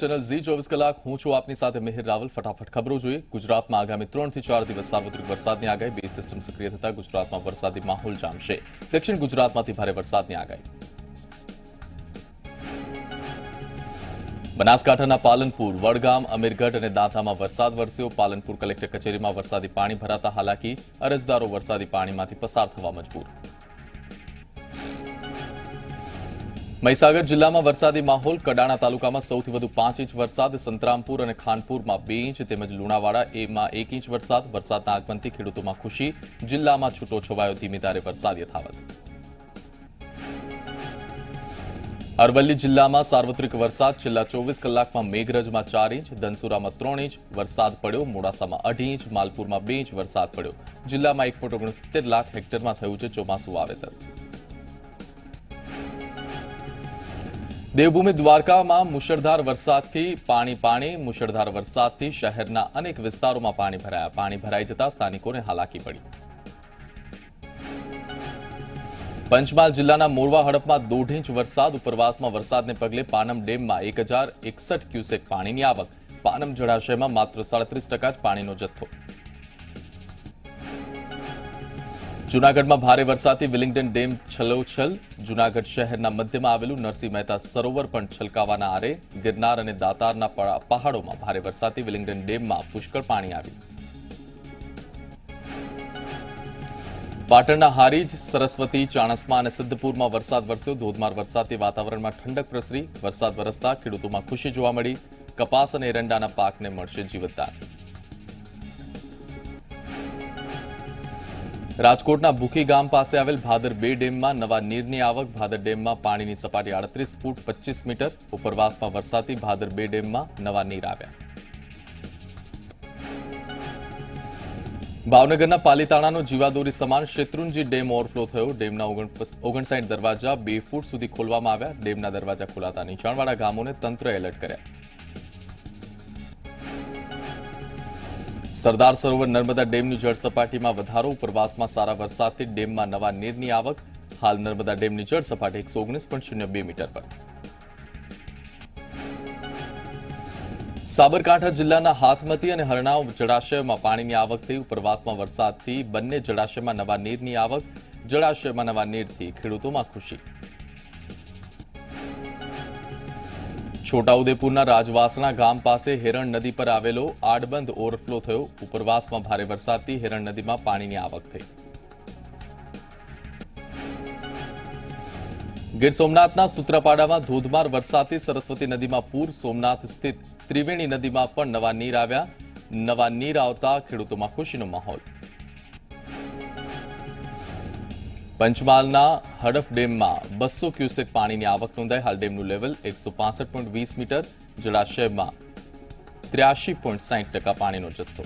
Channel Zee 24 કલાક હું છું આપની સાથે મિહિર રાવલ। ફટાફટ ખબરો જોઈએ। ગુજરાતમાં આગામી 3 થી 4 દિવસ સાર્વત્રિક વરસાદની આગાહી। બે સિસ્ટમ સક્રિય થતા ગુજરાતમાં વરસાદી માહોલ જામશે। દક્ષિણ ગુજરાતમાંથી ભારે વરસાદની આગાહી। બનાસકાંઠાના પાલનપુર, વડગામ, અમીરગઢ અને દાંતામાં વરસાદ વરસ્યો। પાલનપુર કલેક્ટર કચેરીમાં વરસાદી પાણી ભરાતા હાલાકી, અરજદારો વરસાદી પાણીમાંથી પસાર થવા મજબૂર। મહીસાગર જિલ્લામાં વરસાદી માહોલ। કડાણા તાલુકામાં સૌથી વધુ 5 ઇંચ વરસાદ। સંતરામપુર અને ખાનપુરમાં 2 ઇંચ તેમજ લુણાવાડા એમાં 1 ઇંચ વરસાદ। વરસાદના આગમનથી ખેડૂતોમાં ખુશી। જિલ્લામાં છૂટો છવાયો ધીમી ધારે વરસાદ યથાવત। અરવલ્લી જિલ્લામાં સાર્વત્રિક વરસાદ। છેલ્લા 24 કલાકમાં મેઘરજમાં 4 ઇંચ, ધનસુરામાં 3 ઇંચ વરસાદ પડ્યો। મોડાસામાં 2.5 ઇંચ, માલપુરમાં 2 ઇંચ વરસાદ પડ્યો। જિલ્લામાં 1.69 લાખ હેક્ટરમાં થયું છે ચોમાસું વાવેતર। દેવભૂમિ દ્વારકામાં મુશળધાર વરસાદથી પાણી। મુશળધાર વરસાદથી શહેરના અનેક વિસ્તારોમાં પાણી ભરાયા। પાણી ભરાઈ જતા સ્થાનિકોને હાલાકી પડી। પંચમહાલ જિલ્લાના મોરવા હડપમાં 1.5 ઇંચ વરસાદ। ઉપરવાસમાં વરસાદને પગલે પાનમ ડેમમાં 1061 ક્યુસેક પાણીની આવક। પાનમ જળાશયમાં માત્ર 37% જ પાણીનો જથ્થો। જૂનાગઢમાં ભારે વરસાદથી વિલિંગ્ડન ડેમ છલોછલ। જૂનાગઢ શહેરના મધ્યમાં આવેલું નરસિંહ મહેતા સરોવર પણ છલકાવાના આરે। ગિરનાર અને દાતારના પહાડોમાં ભારે વરસાદથી વિલિંગ્ડન ડેમમાં પુષ્કળ પાણી આવ્યું। પાટણના હારીજ, સરસ્વતી, ચાણસ્મા અને સિદ્ધપુરમાં વરસાદ વરસ્યો। ધોધમાર વરસાદથી વાતાવરણમાં ઠંડક પ્રસરી। વરસાદ વરસતા ખેડૂતોમાં ખુશી જોવા મળી। કપાસ અને એરંડાના પાકને મળશે જીવતદાન। રાજકોટના ભૂખી ગામ પાસે આવેલ ભાદર 2 ડેમમાં નવા નીરની આવક। ભાદર ડેમમાં પાણીની સપાટી 38 ફૂટ 25 મીટર। ઉપરવાસમાં વરસાદથી ભાદર 2 ડેમમાં નવા નીર આવ્યા। ભાવનગરના પાલીતાણાનો જીવાદોરી સમાન શેત્રુંજી ડેમ ઓવરફ્લો થયો। ડેમના 59 દરવાજા 2 ફૂટ સુધી ખોલવામાં આવ્યા। ડેમના દરવાજા ખોલાતા નીચાણવાળા ગામોને તંત્રએ એલર્ટ કર્યા। સરદાર સરોવર નર્મદા ડેમની જળસપાટીમાં વધારો। ઉપરવાસમાં સારા વરસાદથી ડેમમાં નવા નીરની આવક। હાલ નર્મદા ડેમની જળસપાટી 119.02 મીટર પર। સાબરકાંઠા જિલ્લાના હાથમતી અને હરણાવ જળાશયમાં પાણીની આવક થઈ। ઉપરવાસમાં વરસાદથી બંને જળાશયમાં નવા નીરની આવક। જળાશયમાં નવા નીરથી ખેડૂતોમાં ખુશી। છોટાઉદેપુરના રાજવાસણા ગામ પાસે હેરણ નદી પર આવેલો આડબંધ ઓવરફ્લો થયો। ઉપરવાસમાં ભારે વરસાદથી હેરણ નદીમાં પાણીની આવક થઈ। ગીર સોમનાથના સૂત્રાપાડામાં ધોધમાર વરસાદથી સરસ્વતી નદીમાં પૂર। સોમનાથ સ્થિત ત્રિવેણી નદીમાં પણ નવા નીર આવ્યા। નવા નીર આવતા ખેડૂતોમાં ખુશીનો માહોલ। પંચમહાલના હડફ ડેમમાં 200 ક્યુસેક પાણીની આવક નોંધાઈ। હાલ ડેમનું લેવલ 165.20 મીટર। જળાશયમાં 83.60% પાણીનો જથ્થો।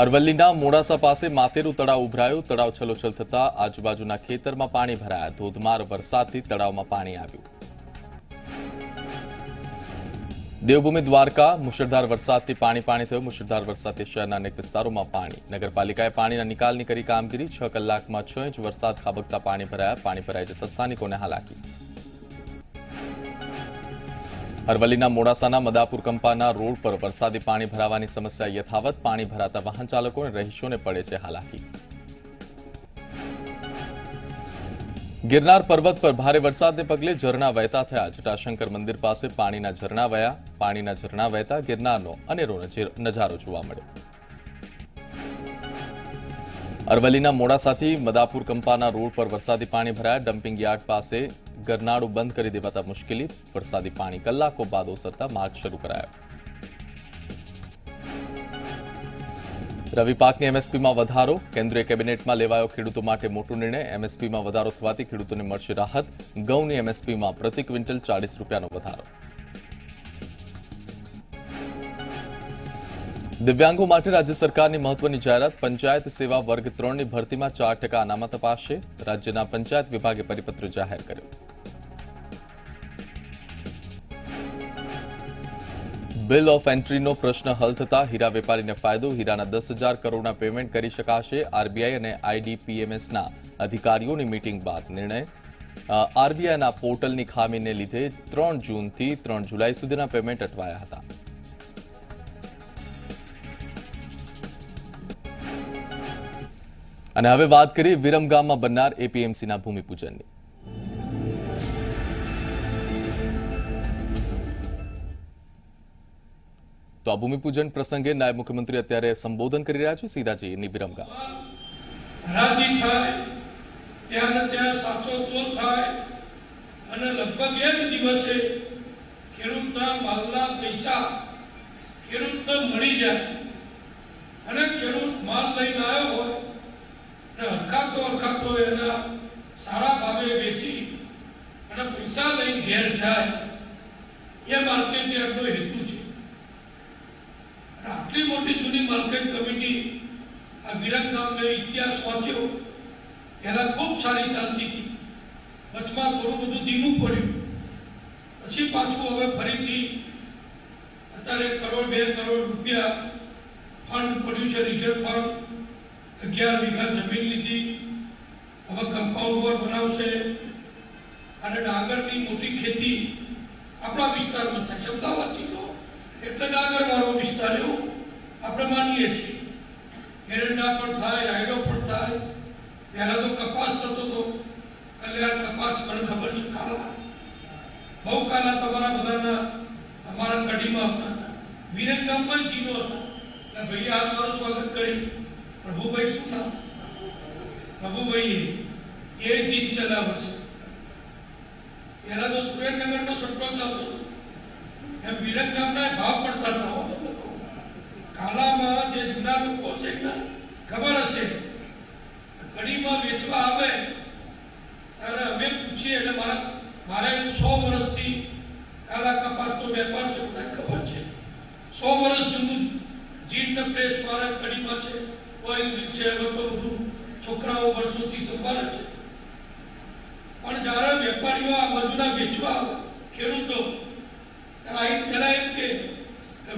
અરવલ્લીના મોડાસા પાસે માતેરું તળાવ ઉભરાયું। તળાવ છલોછલ થતા આજુબાજુના ખેતરમાં પાણી ભરાયા। ધોધમાર વરસાદથી તળાવમાં પાણી આવ્યું। દેવભૂમિ દ્વારકા મુશળધાર વરસાદથી પાણી થયું। મુશળધાર વરસાદથી શહેરના અનેક વિસ્તારોમાં પાણી। નગરપાલિકાએ પાણીના નિકાલની કરી કામગીરી। 6 કલાકમાં 6 ઇંચ વરસાદ ખાબકતા પાણી ભરાયા। પાણી ભરાઈ જતા સ્થાનિકોને હાલાકી। અરવલ્લીના મોડાસાના મદાપુર કંપાના રોડ પર વરસાદી પાણી ભરાવાની સમસ્યા યથાવત। પાણી ભરાતા વાહન ચાલકો અને રહીશોને પડે છે હાલાકી। ગિરનાર પર્વત પર ભારે વરસાદને પગલે ઝરણા વહેતા થયા। જટાશંકર મંદિર પાસે પાણીના ઝરણા વહ્યા। પાણીના ઝરણા વહેતા ગિરનારનો અનેરો નજારો જોવા મળ્યો। અરવલ્લીના મોડાસાથી મદાપુર કંપાના રોડ પર વરસાદી પાણી ભરાયા। ડમ્પિંગ યાર્ડ પાસે ગરનાળું બંધ કરી દેવાતા મુશ્કેલી। વરસાદી પાણી કલાકો બાદ ઓસરતા માર્ગ શરૂ કરાયો। રવિ પાકની એમએસપીમાં વધારો। કેન્દ્રીય કેબિનેટમાં લેવાયો ખેડૂતો માટે મોટો નિર્ણય। એમએસપીમાં વધારો થવાથી ખેડૂતોને મળશે રાહત। ઘઉંની એમએસપીમાં પ્રતિ ક્વિન્ટલ 40 રૂપિયાનો વધારો। દિવ્યાંગો માટે રાજ્ય સરકારની મહત્વની જાહેરાત। પંચાયત સેવા વર્ગ 3ની ભરતીમાં 4% અનામત અપાશે। રાજ્યના પંચાયત વિભાગે પરિપત્ર જાહેર કર્યો। બિલ ઓફ એન્ટ્રીનો પ્રશ્ન હલ થતા હીરા વેપારીને ફાયદો। હીરાના 10,000 કરોડના પેમેન્ટ કરી શકાશે। આરબીઆઈ અને આઈડીપીએમએસના અધિકારીઓની મીટિંગ બાદ નિર્ણય। આરબીઆઈના પોર્ટલની ખામીને લીધે 3 જૂનથી 3 જુલાઈ સુધીના પેમેન્ટ અટવાયા હતા. અને હવે વાત કરીએ વિરમગામમાં બનનાર એપીએમસીના ભૂમિપૂજનની. તો આ ભૂમિપૂજન પ્રસંગે નાયબ મુખ્યમંત્રી અત્યારે સંબોધન કરી રહ્યા છે. સીધા જઈએ વિરમગામ. હરાજી થાય ત્યાં ત્યાં સાચો તોલ થાય અને લગભગ એક દિવસે ખેડૂતના માલના પૈસા ખેડૂતને મળી જાય અને ખેડૂત માલ લઈને આવ્યો હોય અને હરખાતો એના સારા ભાવે વેચી અને પૈસા લઈને ઘેર જાય એ માર્કેટ યાર્ડનો હેતુ છે. આટલી મોટી જૂની માર્કેટ કમિટી આ વિરમગામનો ઇતિહાસ વાંચ્યો. પહેલા ખૂબ સારી ચાલતી હતી, વચમાં થોડું બધું ધીમું પડ્યું, પછી પાછું હવે ફરીથી અત્યારે 1 કરોડ 2 કરોડ રૂપિયા ફંડ પડ્યું છે, રિઝર્વ ફંડ. 11 વીઘા જમીન લીધી, હવે કમ્પાઉન્ડ વોલ બનાવશે અને ડાંગરની મોટી ખેતી આપણા વિસ્તારમાં થાય છે. અમદાવાદ જિલ્લો એટલે ડાંગરવાળો વિસ્તાર એવું આપણે માનીએ છીએ. એરંડા પણ થાય, રાયડો પણ થાય. પહેલા તો કપાસ થતો હતો, કલ્યાણ કપાસ મને ખબર છે. કાલા બહુ કાલા તમારા બધાના અમારા કડીમાં આવતા હતા. વિરમગામમાં જીનો હતા. એટલે ભાઈએ હાલ મારું સ્વાગત કર્યું. પ્રભુભાઈ શું નામ? પ્રભુભાઈ એ જીન ચલાવે છે. પહેલા તો સુરેન્દ્રનગરનો સટ્ટો ચાલતો હતો, એમ વિરમગામના ભાવ પડતા હતા. તમને કહું, કાલામાં જે જૂના લોકો છે ને ખબર હશે, કડીમાં વેચવા આવે ત્યારે અમે પૂછીએ એટલે મારે 100 વર્ષથી કાલા કપાસનો વેપાર છે, બધા ખબર છે. 100 વર્ષ જૂનું જીન પ્રેસ મારા કડીમાં છે, ઓઇલ મિલ છે, હવે તો બધું છોકરાઓ વર્ષોથી સંભાળે છે. પણ જ્યારે વેપારીઓ આ બાજુના વેચવા આવે ખેડૂતો, પેલા એમ કે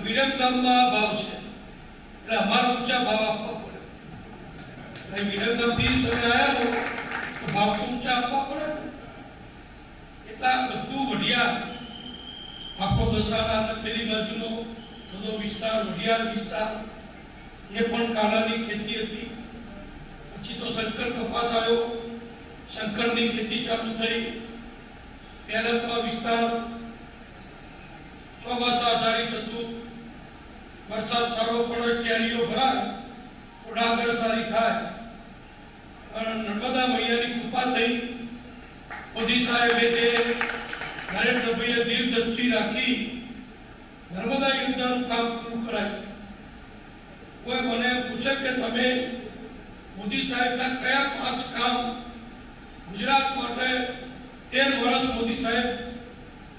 વિરમગામમાં ભાવ છે એટલે અમારે ઊંચા ભાવ આપવા પડે. વિરમગામથી તમે આવ્યા હો તો ભાવ તો ઊંચા આપવા પડે. એટલા બધું વઢિયાર આપણો દસાડા અને પેલી બાજુનો બધો વિસ્તાર, વઢિયાર વિસ્તાર, એ પણ કાલાની ખેતી હતી. પછી તો શંકર કપાસ આવ્યો, શંકરની ખેતી ચાલુ થઈ. પહેલા તો આ વિસ્તાર ચોમાસા આધારિત હતું. વરસાદ સારો પડે, કેરીઓ ભરાય તો ડાંગર સારી થાય. અને નર્મદા મૈયાની કૃપા થઈ. મોદી સાહેબે જે નરેન્દ્રભાઈએ દીર્ઘદ્રષ્ટિ રાખી નર્મદા યોજનાનું કામ પૂરું કરાયું. કોઈ મને પૂછે કે તમે મોદી સાહેબના કયા 5 કામ ગુજરાત માટે 13 વર્ષ મોદી સાહેબ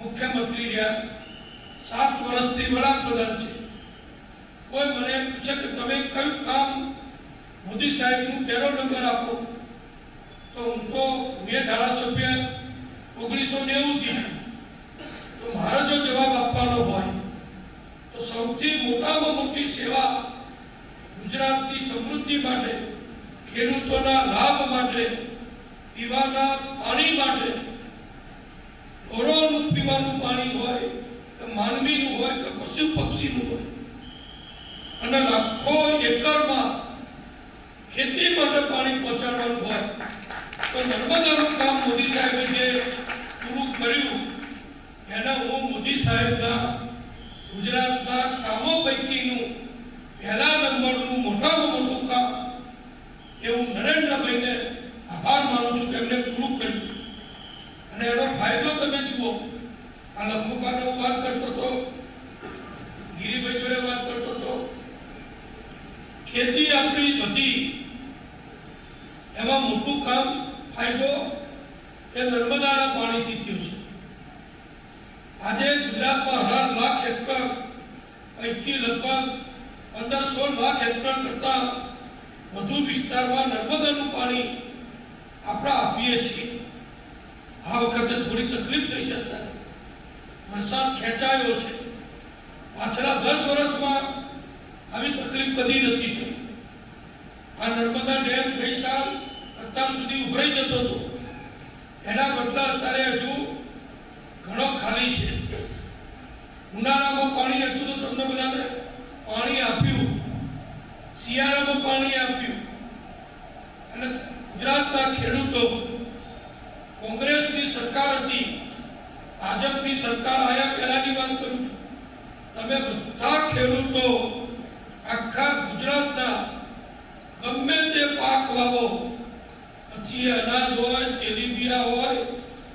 મુખ્યમંત્રી રહ્યા, 7 વર્ષથી વડાપ્રધાન છે. કોઈ મને પૂછે કે તમે કયું કામ મોદી સાહેબનું પહેલો નંબર આપો, તો હું તો મેં ધારાસભ્ય 1990 થી, તો મારો જો જવાબ આપવાનો હોય તો સૌથી મોટામાં મોટી સેવા ગુજરાતની સમૃદ્ધિ માટે, ખેડૂતોના લાભ માટે, પીવાના પાણી માટે, ઢોરોનું પીવાનું પાણી હોય કે માનવીનું હોય કે પશુ પક્ષીનું હોય, અને લાખો એકરમાં ખેતી માટે પાણી પહોંચાડવાનું હોય, તો નર્મદાનું કામ મોદી સાહેબે જે પૂરું કર્યું એને હું મોદી સાહેબના ગુજરાતના કામો પૈકીનું પહેલા નંબરનું મોટામાં મોટું કામ એવું નરેન્દ્રભાઈને આભાર માનું છું કે એમને પૂરું કર્યું. અને એનો ફાયદો તમે જુઓ. આ લખુબાનો વાત કરતો હતો, ગિરિભાઈ જોડે વાત કરતો હતો. ખેતી આપણી બધી, એમાં મોટું કામ ફાયદો એ નર્મદાના પાણીથી થયું છે. આજે ગુજરાતમાં 18 લાખ હેક્ટર પૈકી લગભગ 15-16 લાખ હેક્ટર કરતા વધુ વિસ્તારમાં નર્મદાનું પાણી આપણે આપીએ છીએ. આ વખતે થોડી તકલીફ થઈ છે. અત્યારે વરસાદ ખેંચાયો છે. પાછલા 10 વર્ષમાં આવી તકલીફ કદી નથી થઈ. આ નર્મદા ડેમ ગઈ સાલ અત્યાર સુધી ઉભરાઈ જતો હતો. એના બદલા અત્યારે હજુ ઘણો ખાલી છે. ઉનાળામાં પાણી હતું તો તમને બધાને પાણી આપ્યું, શિયાળામાં પાણી આપ્યું, અને ગુજરાતના ખેડૂતો, કોંગ્રેસની સરકાર હતી, ભાજપની સરકાર આયા પહેલાની વાત કરું છું, તમે બધા ખેડૂતો આખા ગુજરાતના ગમે તે પાક વાવો, પછી અનાજ હોય, તેલીબિયા હોય,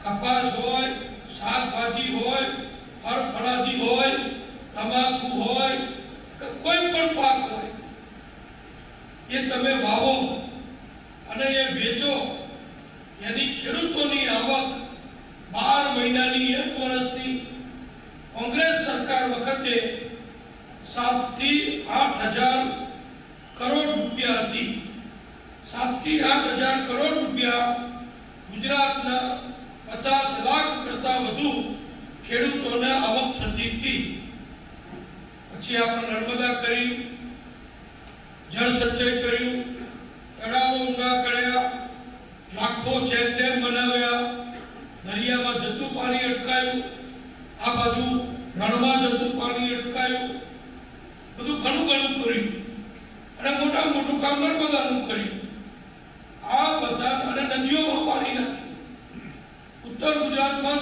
કપાસ હોય, શાકભાજી હોય, ફળફળાદી હોય, તમાકુ હોય, કે કોઈ પણ પાક હોય, એ તમે વાવો અને એ વેચો, એની ખેડૂતોની આવક 12 મહિનાની 1 વર્ષની કોંગ્રેસ સરકાર વખતે 7 થી 8,000 કરોડ રૂપિયા હતી. 7 થી 8,000 કરોડ રૂપિયા ગુજરાતના 50 લાખ કરતા વધુ ખેડૂતોને આવક થતી હતી. પછી આપણે નર્મદા કર્યું, જળ સંચય કર્યું, તળાવો ઊંડા કર્યા, લાખો ચેકડેમ બનાવ્યા, દરિયામાં જતું પાણી અટકાયું, આ બાજુ રણમાં જતું પાણી અટકાયું, બધું ઘણું ઘણું કર્યું અને મોટા મોટું કામ નર્મદાનું કર્યું. આ બધા અને નદીઓમાં પાણી નાખ્યું. ઉત્તર ગુજરાતમાં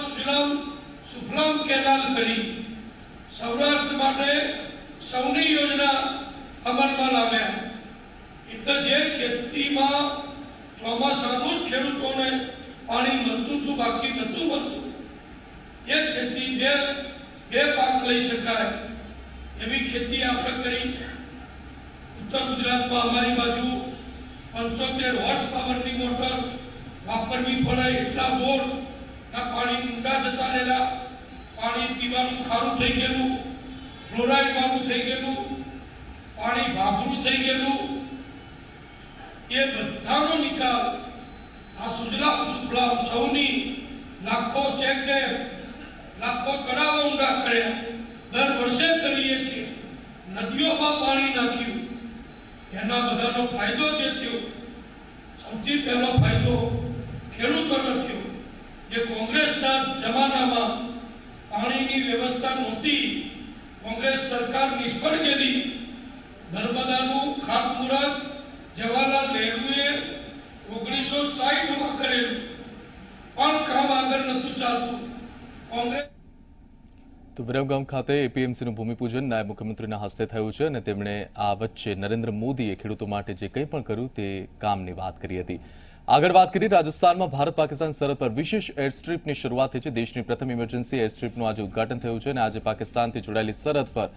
સુફલામ કેનાલ કરી, સૌરાષ્ટ્ર માટે સૌની યોજના અમલમાં લાવ્યા. એટલે જે ખેતીમાં ચોમાસાનું જ ખેડૂતોને પાણી મળતું હતું, બાકી નહોતું મળતું, એ ખેતી બે પાક લઈ શકાય એવી ખેતી આપણે કરી. ઉત્તર ગુજરાતમાં અમારી બાજુ 75 હોર્સ પાવરની મોટર વાપરવી પડે એટલા બોર ના પાણી ઊંડા જતા રહેલા, પાણી પીવાનું ખારું થઈ ગયેલું, ફ્લોરાઇડ વાળું થઈ ગયેલું, પાણી ભાભરું થઈ ગયેલું. એ બધાનો નિકાલ આ સુજલામ સુફલામ સૌની લાખો ચેકડેમ, લાખો તળાવો ઊંડા કર્યા, દર વર્ષે કરીએ છીએ. નદીઓમાં પાણી નાખ્યું, એના બધાનો ફાયદો જે થયો, સૌથી પહેલો ફાયદો ખેડૂતોનો થયો. જે કોંગ્રેસના જમાનામાં પાણીની વ્યવસ્થા નહોતી, કોંગ્રેસ સરકાર નિષ્ફળ ગયેલી, નર્મદાનું ખાતમુહૂર્ત જવાહરલાલ નહેરુએ 1960માં કરેલું, પણ કામ આગળ નહોતું ચાલતું. કોંગ્રેસ તો વિરમગામ ખાતે એપીએમસીનું ભૂમિપૂજન નાયબ મુખ્યમંત્રીના હસ્તે થયું છે અને તેમણે આ વચ્ચે નરેન્દ્ર મોદીએ ખેડૂતો માટે જે કંઈ પણ કર્યું તે કામની વાત કરી હતી. આગળ વાત કરી રાજસ્થાનમાં ભારત પાકિસ્તાન સરહદ પર વિશેષ એર સ્ટ્રીપની શરૂઆત થઈ છે. દેશની પ્રથમ ઇમરજન્સી એર સ્ટ્રીપનું આજે ઉદઘાટન થયું છે અને આજે પાકિસ્તાનથી જોડાયેલી સરહદ પર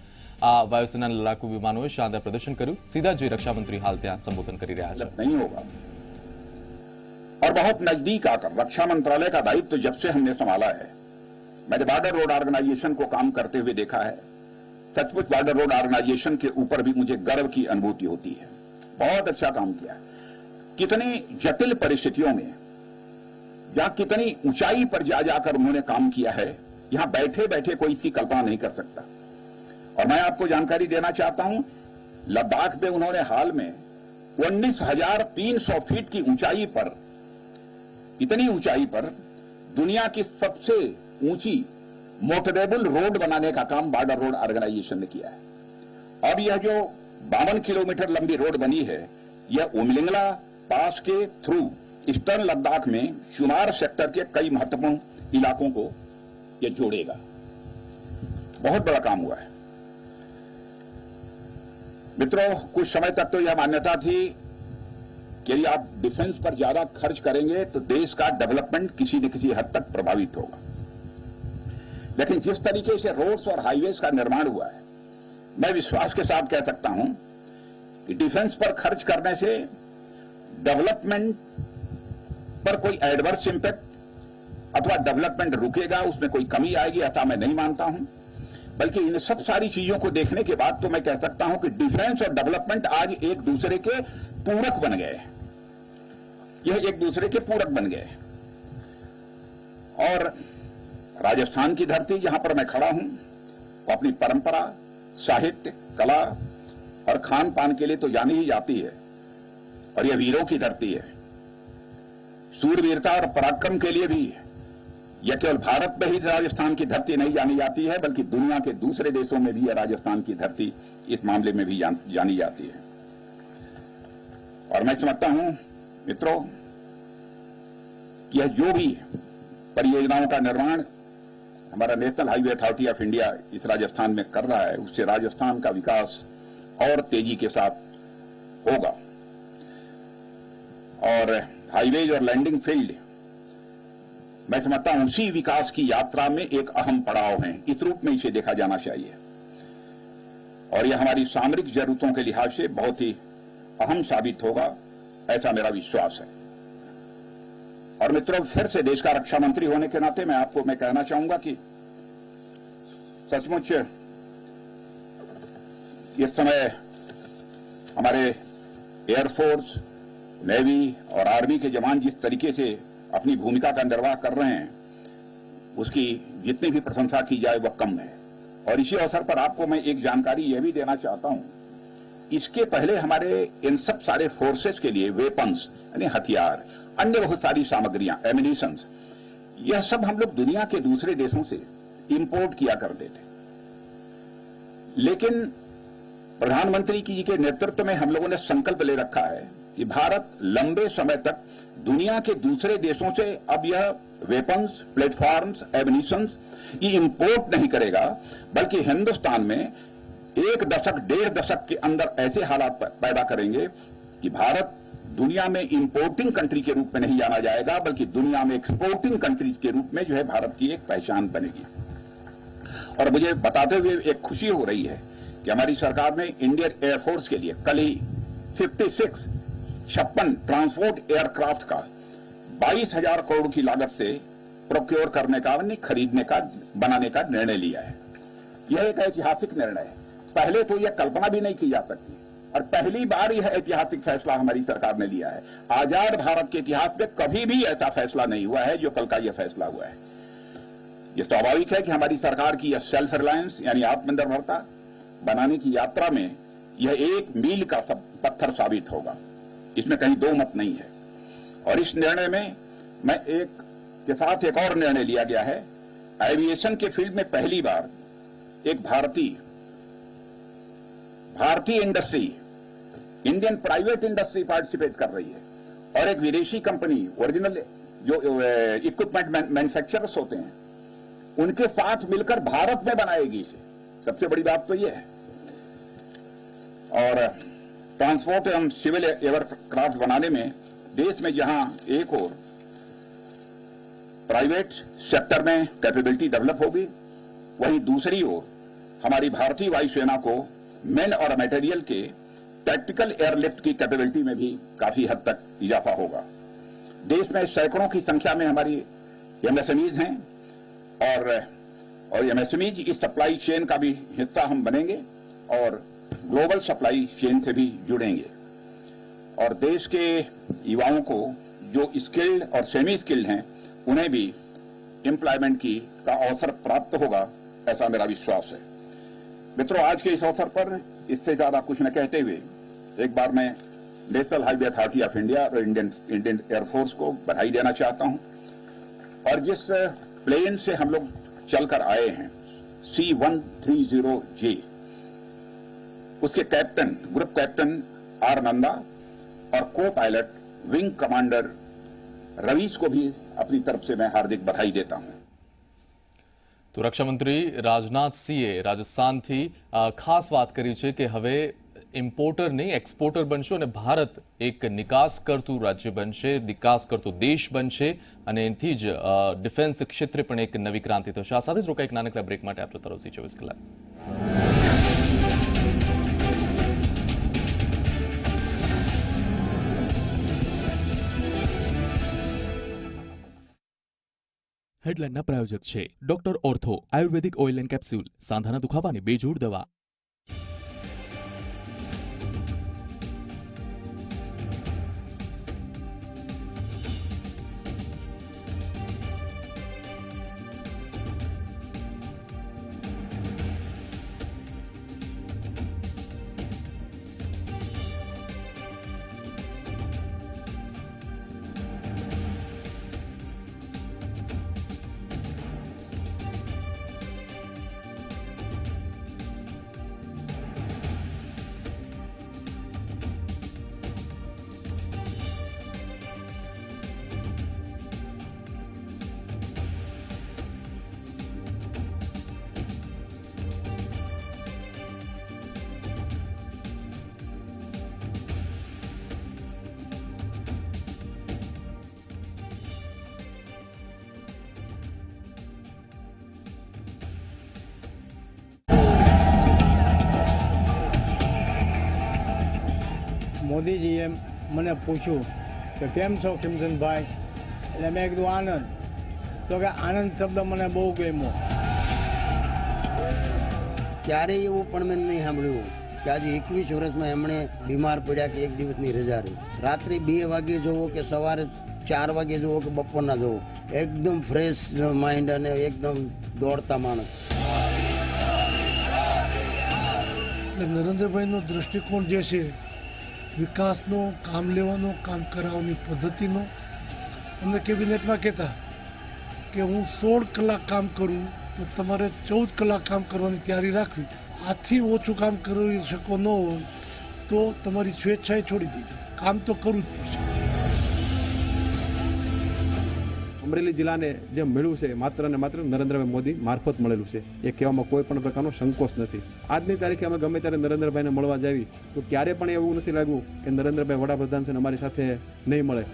આ વાયુસેનાના લડાકુ વિમાનોએ શાનદાર પ્રદર્શન કર્યું. સીધા જ રક્ષામંત્રી હાલ ત્યાં સંબોધન કરી રહ્યા છે. नहीं होगा और बहुत नजदीक आकर रक्षा मंत्रालय का दायित्व जब से हमने संभाला है, मैंने बॉर्डर रोड ऑर्गेनाइजेशन को काम करते हुए देखा है. सचमुच बॉर्डर रोड ऑर्गेनाइजेशन के ऊपर भी मुझे गर्व की अनुभूति होती है. बहुत अच्छा काम किया है. कितनी जटिल परिस्थितियों में, जहां कितनी ऊंचाई पर जा जाकर उन्होंने काम किया है, यहां बैठे बैठे कोई इसकी कल्पना नहीं कर सकता. और मैं आपको जानकारी देना चाहता हूं, लद्दाख में उन्होंने हाल में 19,300 फीट की ऊंचाई पर, इतनी ऊंचाई पर दुनिया की सबसे ऊंची मोटरेबल रोड बनाने का काम बॉर्डर रोड ऑर्गेनाइजेशन ने किया है. अब यह जो 52 किलोमीटर लंबी रोड बनी है, यह उमलिंगला पास के थ्रू ईस्टर्न लद्दाख में शुमार सेक्टर के कई महत्वपूर्ण इलाकों को यह जोड़ेगा. बहुत बड़ा काम हुआ है मित्रों. कुछ समय तक तो यह मान्यता थी कि यदि आप डिफेंस पर ज्यादा खर्च करेंगे तो देश का डेवलपमेंट किसी न किसी हद तक प्रभावित होगा. लेकिन जिस तरीके से रोड्स और हाईवेज का निर्माण हुआ है, मैं विश्वास के साथ कह सकता हूं कि डिफेंस पर खर्च करने से डेवलपमेंट पर कोई एडवर्स इंपैक्ट अथवा डेवलपमेंट रुकेगा, उसमें कोई कमी आएगी, ऐसा मैं नहीं मानता हूं. बल्कि इन सब सारी चीजों को देखने के बाद तो मैं कह सकता हूं कि डिफेंस और डेवलपमेंट आज एक दूसरे के पूरक बन गए. यह एक दूसरे के पूरक बन गए. और राजस्थान की धरती जहां पर मैं खड़ा हूं, वो अपनी परंपरा, साहित्य, कला और खान पान के लिए तो जानी ही जाती है. और यह वीरों की धरती है. सूरवीरता और पराक्रम के लिए भी यह केवल भारत में ही राजस्थान की धरती नहीं जानी जाती है, बल्कि दुनिया के दूसरे देशों में भी यह राजस्थान की धरती इस मामले में भी जानी जाती है। और मैं समझता हूं मित्रों कि यह जो भी परियोजनाओं का निर्माण हमारा national highway authority of India इस राजस्थान में कर रहा है, उससे राजस्थान का विकास और तेजी के साथ होगा। और हाईवेज और लैंडिंग फील्ड मैं समझता हूं उसी विकास की यात्रा में एक अहम पड़ाव है, इस रूप में इसे देखा जाना चाहिए। और यह हमारी सामरिक जरूरतों के लिहाज से बहुत ही अहम साबित होगा, ऐसा मेरा विश्वास है। और मित्रों, फिर से देश का रक्षा मंत्री होने के नाते मैं कहना चाहूंगा कि सचमुच इस समय हमारे एयरफोर्स, नेवी और आर्मी के जवान जिस तरीके से अपनी भूमिका का निर्वाह कर रहे हैं, उसकी जितनी भी प्रशंसा की जाए वह कम है। और इसी अवसर पर आपको मैं एक जानकारी यह भी देना चाहता हूं, इसके पहले हमारे इन सब सारे फोर्सेस के लिए वेपन्स यानी हथियार, अन्य बहुत सारी सामग्रियां, एमिनिशंस, यह सब हम लोग दुनिया के दूसरे देशों से इंपोर्ट किया करते थे। लेकिन प्रधानमंत्री जी के नेतृत्व में हम लोगों ने संकल्प ले रखा है कि भारत लंबे समय तक दुनिया के दूसरे देशों से अब यह वेपन्स, प्लेटफॉर्म्स, एमिनिशंस ये इंपोर्ट नहीं करेगा, बल्कि हिंदुस्तान में 1 दशक, 1.5 दशक के अंदर ऐसे हालात पैदा करेंगे कि भारत दुनिया में इंपोर्टिंग कंट्री के रूप में नहीं जाना जाएगा, बल्कि दुनिया में एक्सपोर्टिंग कंट्री के रूप में जो है भारत की एक पहचान बनेगी। और मुझे बताते हुए एक खुशी हो रही है कि हमारी सरकार ने इंडियन एयरफोर्स के लिए कल ही 56 ट्रांसपोर्ट एयरक्राफ्ट का 22,000 करोड़ की लागत से प्रोक्योर करने का, खरीदने का, बनाने का निर्णय लिया है। यह एक ऐतिहासिक निर्णय है, पहले तो यह कल्पना भी नहीं की जा सकती, और पहली बार यह ऐतिहासिक फैसला हमारी सरकार ने लिया है। आजाद भारत के इतिहास में कभी भी ऐसा फैसला नहीं हुआ है जो कल का यह फैसला हुआ है। यह स्वाभाविक है कि हमारी सरकार की यह सेल्फ रिलायंस यानी आत्मनिर्भरता बनाने की यात्रा में यह एक मील का पत्थर साबित होगा, इसमें कहीं दो मत नहीं है। और इस निर्णय में मैं एक के साथ एक और निर्णय लिया गया है। एविएशन के फील्ड में पहली बार एक भारतीय industry, Indian private industry participate कर रही है, और एक विदेशी कंपनी, ओरिजिनल जो इक्विपमेंट मैन्युफैक्चरर्स होते हैं, उनके साथ मिलकर भारत में बनाएगी इसे। सबसे बड़ी बात तो यह है। और ट्रांसपोर्ट एवं सिविल एयरक्राफ्ट बनाने में देश में जहां एक और प्राइवेट सेक्टर में कैपेबिलिटी डेवलप होगी, वहीं दूसरी ओर हमारी भारतीय वायुसेना को मैन और मटेरियल के टैक्टिकल एयरलिफ्ट की कैपेबिलिटी में भी काफी हद तक इजाफा होगा। देश में सैकड़ों की संख्या में हमारी एमएसएमईज हैं, और एमएसएमईज इस सप्लाई चेन का भी हिस्सा हम बनेंगे और ग्लोबल सप्लाई चेन से भी जुड़ेंगे। और देश के युवाओं को जो स्किल्ड और सेमी स्किल्ड हैं, उन्हें भी एम्प्लॉयमेंट का अवसर प्राप्त होगा, ऐसा मेरा विश्वास है। मित्रों, आज के इस अवसर पर इससे ज्यादा कुछ न कहते हुए एक बार मैं national highway authority of India और इंडियन एयरफोर्स को बधाई देना चाहता हूं। और जिस प्लेन से हम लोग चलकर आए हैं C-130J, उसके captain, group captain R Nanda और को पायलट विंग कमांडर रवीश को भी अपनी तरफ से मैं हार्दिक बधाई देता हूं। તો રક્ષામંત્રી રાજનાથસિંહે રાજસ્થાનથી ખાસ વાત કરી છે કે હવે ઇમ્પોર્ટર નહીં એક્સપોર્ટર બનશો અને ભારત એક નિકાસ કરતું રાજ્ય બનશે, નિકાસ કરતો દેશ બનશે, અને એથી જ ડિફેન્સ ક્ષેત્રે પણ એક નવી ક્રાંતિ થશે। આ સાથે જ રોકાઈ એક નાનકડા બ્રેક માટે આપનો તરફથી 24 કલાક। હેડલાઇનના પ્રાયોજક છે doctor ortho Ayurvedic oil and capsule, સાંધાના દુખાવાની બેજોડ દવા। મોદીજીએ મને પૂછ્યું કે કેમ છો ખીમચંદભાઈ, એટલે મેં કીધું આનંદ. તો કે આનંદ શબ્દ મને બહુ ગમ્યો. ક્યારેય એવું પણ મેં નહીં સાંભળ્યું કે આજે 21 વર્ષમાં એમણે બીમાર પડ્યા કે એક દિવસની રજા રહી. રાત્રે 2 વાગે જોવો કે સવારે 4 વાગે જોવો કે બપોરના જોવો, એકદમ ફ્રેશ માઇન્ડ અને એકદમ દોડતા માણસ. નરેન્દ્રભાઈનો દૃષ્ટિકોણ જે છે વિકાસનો, કામ લેવાનો, કામ કરાવવાની પદ્ધતિનો, અમને કેબિનેટમાં કહેતા કે હું 16 કલાક કામ કરું તો તમારે 14 કલાક કામ કરવાની તૈયારી રાખવી. આથી ઓછું કામ કરી શકો ન હોય તો તમારી સ્વેચ્છાએ છોડી દેજો, કામ તો કરવું જ પડશે. અમરેલી જિલ્લાને જે મળ્યું છે માત્ર ને માત્ર નરેન્દ્રભાઈ મોદી મારફત મળેલું છે. એ કહેવામાં કોઈ પણ પ્રકારનો સંકોચ નથી. આજની તારીખે અમે ગમે ત્યારે નરેન્દ્રભાઈને મળવા જાવી તો ક્યારે પણ એવું નથી લાગ્યું કે નરેન્દ્રભાઈ વડાપ્રધાન છે ને અમારી સાથે નહીં મળે.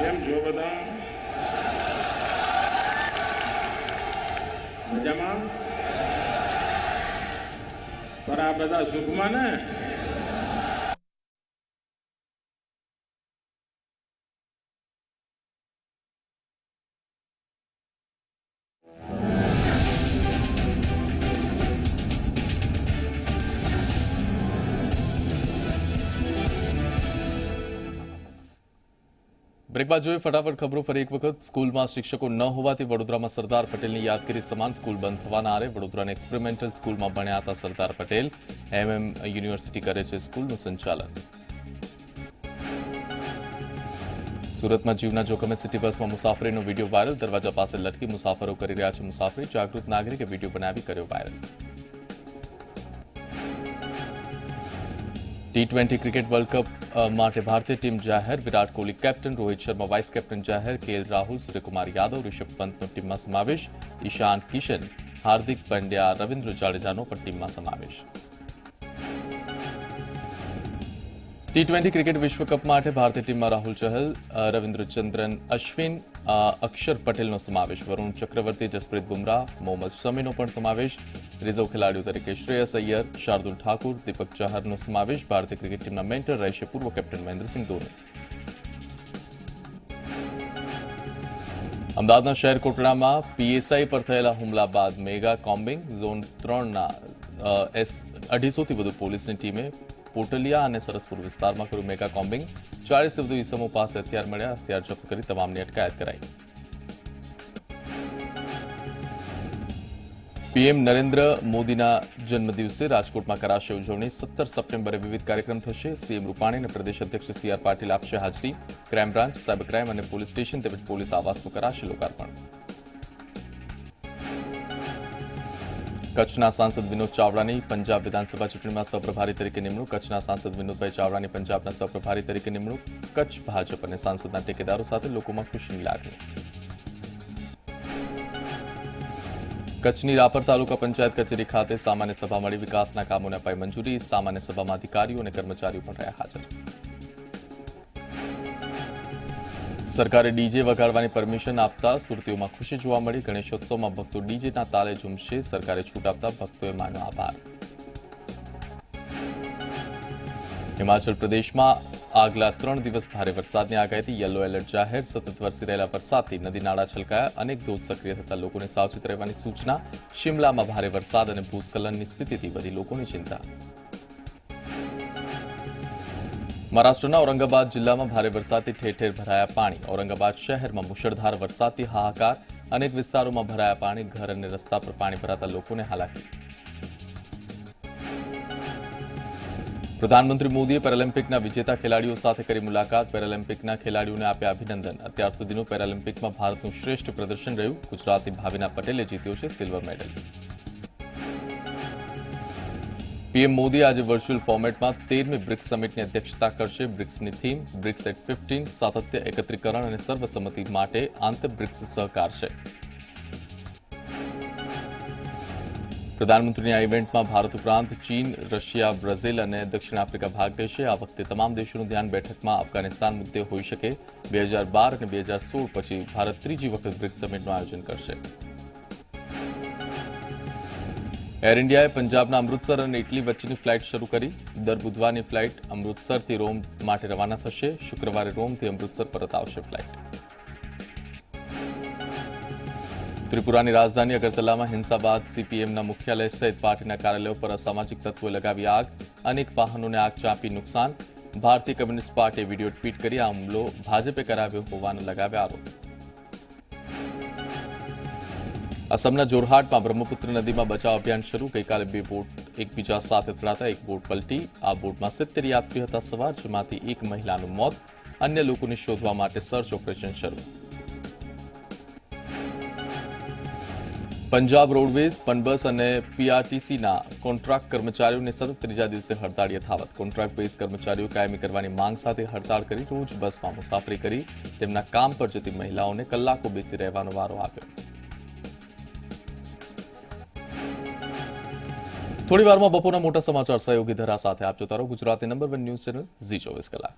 કેમ છો બધા? મજામાં? પર આ બધા સુખમાં ને? બ્રેક બાદ જોઈએ ફટાફટ ખબરો ફરી એક વખત. સ્કૂલમાં શિક્ષકો ન હોવાથી વડોદરામાં સરદાર પટેલની યાદગીરી સમાન સ્કૂલ બંધ થવાના આરે. વડોદરાની એક્સપેરિમેન્ટલ સ્કૂલમાં ભણ્યા હતા સરદાર પટેલ. યુનિવર્સિટી કરે છે સ્કૂલનું સંચાલન. સુરતમાં જીવના જોખમે સિટી બસમાં મુસાફરીનો વિડીયો વાયરલ. દરવાજા પાસે લટકી મુસાફરો કરી રહ્યા છે મુસાફરી. જાગૃત નાગરિકે વિડીયો બનાવી કર્યો viral. T20 cricket world cup માટે ભારતીય ટીમ જાહેર. Virat Kohli captain, Rohit Sharma vice captain જાહેર. KL રાહુલ, સૂર્યકુમાર યાદવ, રિષભ પંતનો ટીમમાં સમાવેશ. ઈશાન કિશન, હાર્દિક પંડ્યા, રવિન્દ્ર જાડેજાનો પણ ટીમમાં સમાવેશ. T20 ક્રિકેટ વિશ્વકપ માટે ભારતીય ટીમમાં રાહુલ ચહલ, રવિન્દ્રચંદ્રન અશ્વિન, અક્ષર પટેલનો સમાવેશ. વરુણ ચક્રવર્તી, જસપ્રીત બુમરાહ, મોહમ્મદ શમીનો પણ સમાવેશ. રિઝર્વ ખેલાડીઓ તરીકે શ્રેયસ અય્યર, શાર્દુલ ઠાકુર, દીપક ચાહરનો સમાવેશ. ભારતીય ક્રિકેટ ટીમના મેન્ટર રહેશે પૂર્વ કેપ્ટન મહેન્દ્રસિંહ ધોની. અમદાવાદના શહેર કોટડામાં PSI પર થયેલા હુમલા બાદ મેગા કોમ્બિંગ. ઝોન 3ના 250થી વધુ પોલીસની ટીમે પોટલિયા અને સરસપુર વિસ્તારમાં કર્યું મેગા કોમ્બિંગ. 40થી વધુ ઇસમો પાસે હથિયાર મળ્યા. હથિયાર જપ્ત કરી તમામની અટકાયત કરાઈ. પીએમ નરેન્દ્ર મોદીના જન્મદિવસે રાજકોટમાં કરાશે ઉજવણી. 17 સપ્ટેમ્બરે વિવિધ કાર્યક્રમ થશે. સીએમ રૂપાણી અને પ્રદેશ અધ્યક્ષ CR પાટીલ આપશે હાજરી. ક્રાઇમ બ્રાન્ચ, સાયબર ક્રાઇમ અને પોલીસ સ્ટેશન તેમજ પોલીસ આવાસનું કરાશે લોકાર્પણ. કચ્છના સાંસદ વિનોદ ચાવડાની પંજાબ વિધાનસભા ચૂંટણીમાં સહપ્રભારી તરીકે નિમણૂક. કચ્છના સાંસદ વિનોદભાઈ ચાવડાની પંજાબના સહપ્રભારી તરીકે નિમણૂક. કચ્છ ભાજપ અને સાંસદના ટેકેદારો સાથે લોકોમાં ખુશીની લાગણી. કચ્છની રાપર તાલુકા પંચાયત કચેરી ખાતે સામાન્ય સભા મળી. વિકાસના કામોને અપાઈ મંજૂરી. સામાન્ય સભામાં અધિકારીઓ અને કર્મચારીઓ પણ રહ્યા હાજર. સરકારે ડીજે વગાડવાની પરમિશન આપતા સુરતીઓમાં ખુશી જોવા મળી. ગણેશોત્સવમાં ભક્તો ડીજેના તાલે ઝૂમશે. સરકારે છૂટ આપતા ભક્તોએ માન્યો આભાર. હિમાચલ પ્રદેશમાં આગલા 3 દિવસ ભારે વરસાદની આગાહી. યલો એલર્ટ જાહેર. સતત વરસી રહેલા વરસાદથી નદી નાળા છલકાયા. અનેક ધોધ સક્રિય થતા લોકોને સાવચેત રહેવાની સૂચના. શિમલામાં ભારે વરસાદ અને ભૂસ્ખલનની સ્થિતિથી વધી લોકોની ચિંતા. મહારાષ્ટ્રના ઔરંગાબાદ જિલ્લામાં ભારે વરસાદથી ઠેર ઠેર ભરાયા પાણી. ઔરંગાબાદ શહેરમાં મુશળધાર વરસાદથી હાહાકાર. અનેક વિસ્તારોમાં ભરાયા પાણી. ઘર અને રસ્તા પર પાણી ભરાતા લોકોને હાલાકી. પ્રધાનમંત્રી મોદીએ પેરાલિમ્પિકના વિજેતા ખેલાડીઓ સાથે કરી મુલાકાત. પેરાલિમ્પિકના ખેલાડીઓને આપ્યા અભિનંદન. અત્યાર સુધીનું પેરાલિમ્પિકમાં ભારતનું શ્રેષ્ઠ પ્રદર્શન રહ્યું. ગુજરાતની ભાવિના પટેલે જીત્યો છે સિલ્વર મેડલ. પીએમ મોદી આજે વર્ચ્યુઅલ ફોર્મેટમાં 13મી બ્રિક્સ સમિટની અધ્યક્ષતા કરશે. બ્રિક્સની થીમ બ્રિક્સ એટ 15 સાતત્ય, એકત્રીકરણ અને સર્વસંમતિ માટે આંતર બ્રિક્સ સહકાર છે. પ્રધાનમંત્રીની આ ઇવેન્ટમાં ભારત ઉપરાંત ચીન, રશિયા, બ્રાઝિલ અને દક્ષિણ આફ્રિકા ભાગ લેશે. આ વખતે તમામ દેશોનું ધ્યાન બેઠકમાં અફઘાનિસ્તાન મુદ્દે હોઈ શકે. 2012 અને 2016 પછી ભારત ત્રીજી વખત બ્રિક્સ સમિટનું આયોજન કરશે. એર ઇન્ડિયાએ પંજાબના અમૃતસર અને ઇટલી વચ્ચેની ફ્લાઇટ શરૂ કરી દર બુધવારની ફ્લાઇટ અમૃતસરથી રોમ માટે રવાના થશે. શુક્રવારે રોમથી અમૃતસર પરત આવશે ફ્લાઇટ. ત્રિપુરાની રાજધાની અગરતલામાં હિંસા બાદ સીપીએમના મુખ્યાલય સહિત પાર્ટીના કાર્યાલયો પર અસામાજિક તત્વોએ લગાવી આગ. અનેક વાહનોને આગ ચાંપી નુકસાન. ભારતીય કમ્યુનિસ્ટ પાર્ટીએ વિડીયો ટ્વીટ કરી આ હુમલો ભાજપે કરાવ્યો હોવાનો લગાવ્યો આરોપ. અસમના જોરહાટમાં બ્રહ્મપુત્ર નદીમાં બચાવ અભિયાન શરૂ. ગઈકાલે 2 બોટ એકબીજા સાથે અથડાતા એક બોટ પલટી. આ બોટમાં 70 યાત્રીઓ હતા સવાર, જેમાંથી એક મહિલાનું મોત. અન્ય લોકોને શોધવા માટે સર્ચ ઓપરેશન શરૂ. પંજાબ રોડવેઝ, પનબસ અને પીઆરટીસીના કોન્ટ્રાક્ટ કર્મચારીઓને સતત ત્રીજા દિવસે હડતાળ યથાવત. કોન્ટ્રાક્ટ બેઝ કર્મચારીઓ કાયમી કરવાની માંગ સાથે હડતાળ કરી રોજ બસમાં મુસાફરી કરી. તેમના કામ પર જતી મહિલાઓને કલાકો બેસી રહેવાનો વારો આવ્યો. થોડી વારમાં બપોરના મોટા સમાચાર સહયોગી ધરા સાથે આપ જોતા રહો ગુજરાતની નંબર 1 ન્યૂઝ ચેનલ ઝી 24 કલાક.